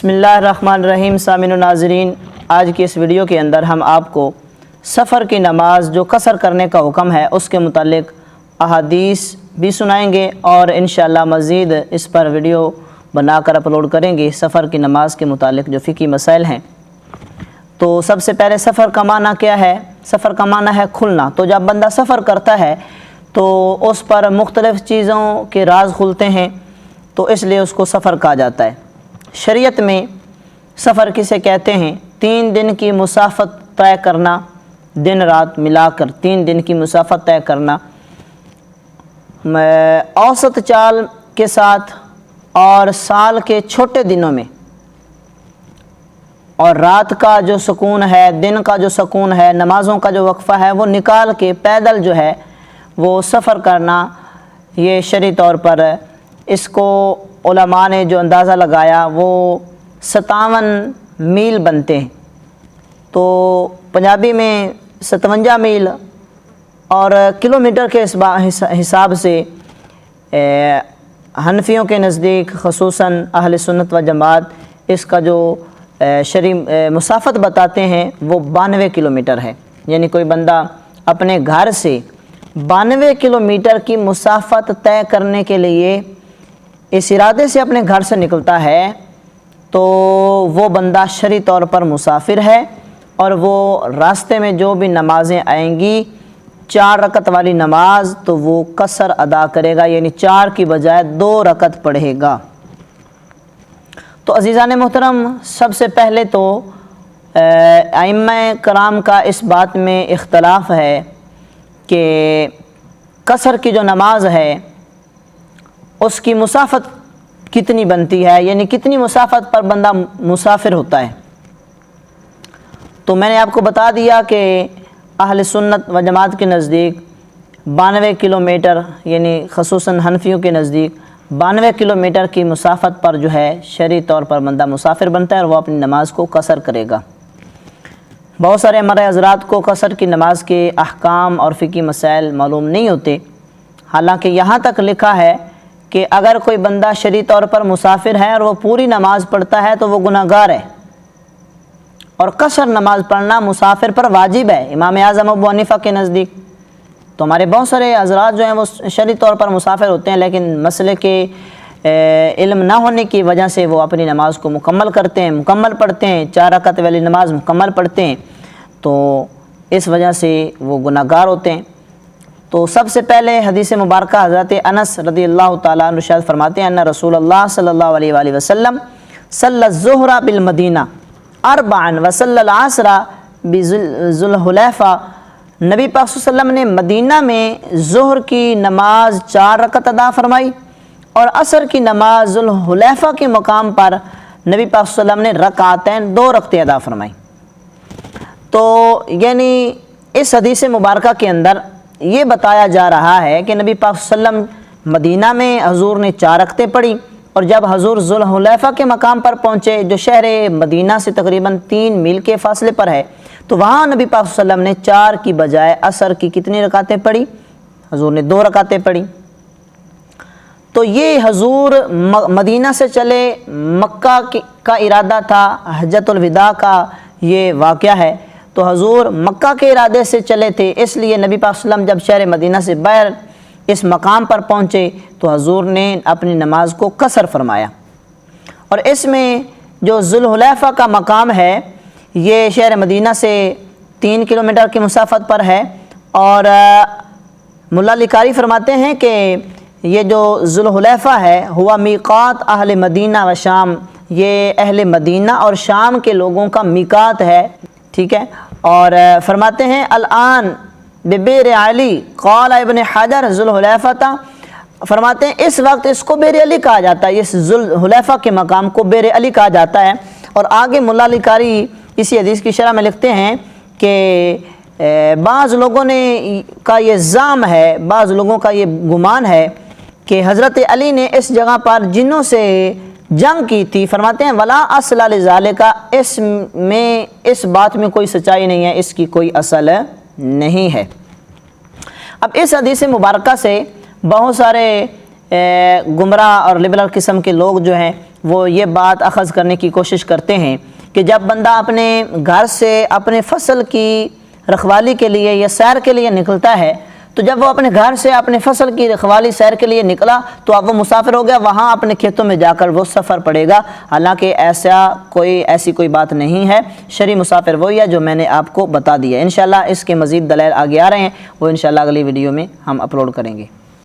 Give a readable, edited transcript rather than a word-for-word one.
بسم اللہ الرحمن الرحیم۔ سامعین و ناظرین، آج کی اس ویڈیو کے اندر ہم آپ کو سفر کی نماز جو قصر کرنے کا حکم ہے اس کے متعلق احادیث بھی سنائیں گے اور انشاءاللہ مزید اس پر ویڈیو بنا کر اپلوڈ کریں گے سفر کی نماز کے متعلق جو فقہی مسائل ہیں۔ تو سب سے پہلے سفر کا معنی کیا ہے؟ سفر کا معنی ہے کھلنا۔ تو جب بندہ سفر کرتا ہے تو اس پر مختلف چیزوں کے راز کھلتے ہیں، تو اس لیے اس کو سفر کہا جاتا ہے۔ شریعت میں سفر کسے کہتے ہیں؟ 3 دن کی مسافت طے کرنا، دن رات ملا کر 3 دن کی مسافت طے کرنا اوسط چال کے ساتھ، اور سال کے چھوٹے دنوں میں، اور رات کا جو سکون ہے، دن کا جو سکون ہے، نمازوں کا جو وقفہ ہے وہ نکال کے پیدل جو ہے وہ سفر کرنا، یہ شرعی طور پر اس کو علماء نے جو اندازہ لگایا وہ 57 میل بنتے ہیں۔ تو پنجابی میں 57 میل، اور کلومیٹر کے حساب سے حنفیوں کے نزدیک خصوصاً اہل سنت و جماعت اس کا جو شرعی مسافت بتاتے ہیں وہ 92 کلومیٹر ہے۔ یعنی کوئی بندہ اپنے گھر سے 92 کلومیٹر کی مسافت طے کرنے کے لیے اس ارادے سے اپنے گھر سے نکلتا ہے تو وہ بندہ شرعی طور پر مسافر ہے، اور وہ راستے میں جو بھی نمازیں آئیں گی 4 رکعت والی نماز تو وہ قصر ادا کرے گا، یعنی 4 کی بجائے 2 رکعت پڑھے گا۔ تو عزیزان محترم، سب سے پہلے تو ائمہ کرام کا اس بات میں اختلاف ہے کہ قصر کی جو نماز ہے اس کی مسافت کتنی بنتی ہے، یعنی کتنی مسافت پر بندہ مسافر ہوتا ہے۔ تو میں نے آپ کو بتا دیا کہ اہل سنت و جماعت کے نزدیک 92 کلومیٹر، یعنی خصوصاً حنفیوں کے نزدیک 92 کلومیٹر کی مسافت پر جو ہے شرعی طور پر بندہ مسافر بنتا ہے اور وہ اپنی نماز کو قصر کرے گا۔ بہت سارے ہمارے حضرات کو قصر کی نماز کے احکام اور فقہی مسائل معلوم نہیں ہوتے، حالانکہ یہاں تک لکھا ہے کہ اگر کوئی بندہ شرعی طور پر مسافر ہے اور وہ پوری نماز پڑھتا ہے تو وہ گناہ گار ہے، اور قصر نماز پڑھنا مسافر پر واجب ہے امام اعظم ابو حنیفہ کے نزدیک۔ تو ہمارے بہت سارے حضرات جو ہیں وہ شرعی طور پر مسافر ہوتے ہیں، لیکن مسئلے کے علم نہ ہونے کی وجہ سے وہ اپنی نماز کو مکمل کرتے ہیں، مکمل پڑھتے ہیں، 4 رکعت والی نماز مکمل پڑھتے ہیں، تو اس وجہ سے وہ گناہ گار ہوتے ہیں۔ تو سب سے پہلے حدیث مبارکہ حضرت انس رضی اللہ تعالیٰ عنہ ارشاد فرماتے ہیں ان رسول اللہ صلی اللہ علیہ وآلہ وسلم صلی الظہر بالمدینہ 4 وصلی العصر بذی الحلیفہ، نبی پاک صلی اللہ علیہ وسلم نے مدینہ میں ظہر کی نماز 4 رکعت ادا فرمائی، اور عصر کی نماز ذی الحلیفہ کے مقام پر نبی پاک صلی اللہ علیہ وسلم نے رکعتین 2 رکعتیں ادا فرمائی۔ تو یعنی اس حدیث مبارکہ کے اندر یہ بتایا جا رہا ہے کہ نبی پاک صلی اللہ علیہ وسلم مدینہ میں حضور نے 4 رکعتیں پڑھی، اور جب حضور ذی الحلیفہ کے مقام پر پہنچے جو شہر مدینہ سے تقریباً 3 میل کے فاصلے پر ہے، تو وہاں نبی پاک صلی اللہ علیہ وسلم نے 4 کی بجائے عصر کی کتنی رکعتیں پڑھی؟ حضور نے 2 رکعتیں پڑھی۔ تو یہ حضور مدینہ سے چلے، مکہ کا ارادہ تھا، حجۃ الوداع کا یہ واقعہ ہے، تو حضور مکہ کے ارادے سے چلے تھے، اس لیے نبی پاک صلی اللہ علیہ وسلم جب شہر مدینہ سے باہر اس مقام پر پہنچے تو حضور نے اپنی نماز کو قصر فرمایا۔ اور اس میں جو ذی الحلیفہ کا مقام ہے یہ شہر مدینہ سے 3 کلومیٹر کی مسافت پر ہے، اور ملا علی قاری فرماتے ہیں کہ یہ جو ذی الحلیفہ ہے ہوا میقات اہل مدینہ و شام، یہ اہل مدینہ اور شام کے لوگوں کا میقات ہے، ٹھیک ہے۔ اور فرماتے ہیں الان ببیر علی قال ابن حجر ذی الحلیفہ، فرماتے ہیں اس وقت اس کو بیر علی کہا جاتا ہے، اس ذی الحلیفہ کے مقام کو بیر علی کہا جاتا ہے۔ اور آگے ملا علی قاری اسی حدیث کی شرح میں لکھتے ہیں کہ بعض لوگوں نے کا یہ ظام ہے، بعض لوگوں کا یہ گمان ہے کہ حضرت علی نے اس جگہ پر جنوں سے جنگ کی تھی۔ فرماتے ہیں ولا اصل لذالک، اس بات میں کوئی سچائی نہیں ہے، اس کی کوئی اصل نہیں ہے۔ اب اس حدیث مبارکہ سے بہت سارے گمراہ اور لبرل قسم کے لوگ جو ہیں وہ یہ بات اخذ کرنے کی کوشش کرتے ہیں کہ جب بندہ اپنے گھر سے اپنے فصل کی رکھوالی کے لیے یا سیر کے لیے نکلتا ہے، تو جب وہ اپنے گھر سے اپنے فصل کی رکھوالی سیر کے لیے نکلا تو اب وہ مسافر ہو گیا، وہاں اپنے کھیتوں میں جا کر وہ سفر پڑے گا۔ حالانکہ ایسی کوئی بات نہیں ہے۔ شرعی مسافر وہی ہے جو میں نے آپ کو بتا دیا۔ انشاءاللہ اس کے مزید دلائل آگے آ رہے ہیں، وہ انشاءاللہ اگلی ویڈیو میں ہم اپلوڈ کریں گے۔